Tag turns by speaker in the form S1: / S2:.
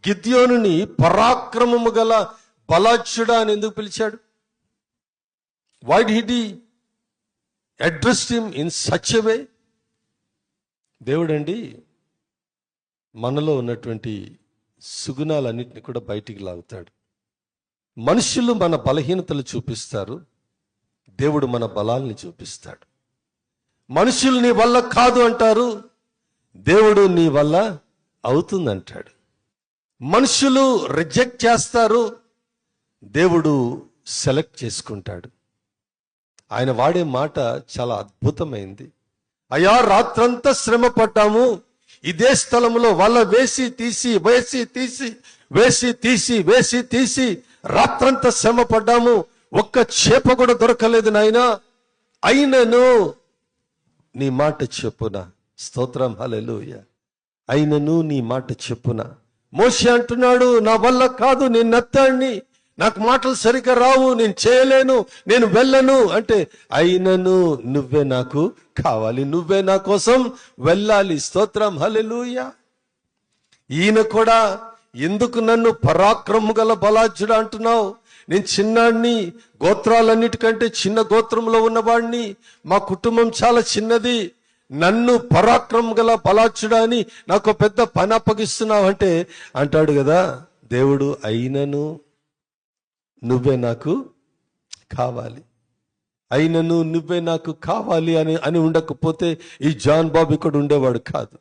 S1: గిద్యోనుని పరాక్రమము గల బలాఢ్యుడా అని ఎందుకు పిలిచాడు? Why did he addressed him in such a way? దేవుడండి మనలో ఉన్నటువంటి సుగుణాలన్నింటినీ కూడా బయటికి లాగుతాడు. మనుషులు మన బలహీనతలు చూపిస్తారు, దేవుడు మన బలాల్ని చూపిస్తాడు. మనుషులు నీ వల్ల కాదు అంటారు, దేవుడు నీ వల్ల అవుతుందంటాడు. మనుషులు రిజెక్ట్ చేస్తారు, దేవుడు సెలెక్ట్ చేసుకుంటాడు. ఆయన వాడే మాట చాలా అద్భుతమైంది. అయ్యా, రాత్రంతా శ్రమ పడ్డాము, ఇదే స్థలంలో వల వేసి తీసి రాత్రంతా శ్రమ పడ్డాము, ఒక్క చేప కూడా దొరకలేదు నాయనా, అయినను నీ మాట చెప్పున. స్తోత్రం, హల్లెలూయా. అయినను నీ మాట చెప్పున. మోషే అంటున్నాడు, నా వల్ల కాదు, నేను నత్తాడిని, నాకు మాటలు సరిగ్గా రావు, నేను చేయలేను, నేను వెళ్ళను అంటే, అయినను నువ్వే నాకు కావాలి, నువ్వే నా కోసం వెళ్ళాలి. స్తోత్రం, హల్లెలూయా. ఈయన కూడా ఎందుకు నన్ను పరాక్రమము గల బలాఢ్యుడు అంటున్నావు? నేను చిన్నాడిని, గోత్రాలన్నిటికంటే చిన్న గోత్రంలో ఉన్నవాడిని, మా కుటుంబం చాలా చిన్నది, నన్ను పరాక్రమం గల బలాఢ్యుడా అని నాకు పెద్ద పని అప్పగిస్తున్నావు అంటే, అంటాడు కదా దేవుడు, అయినను నువ్వే నాకు కావాలి, అయినను నువ్వే నాకు కావాలి అని ఉండకపోతే ఈ జాన్ బాబు ఇక్కడ ఉండేవాడు కాదు.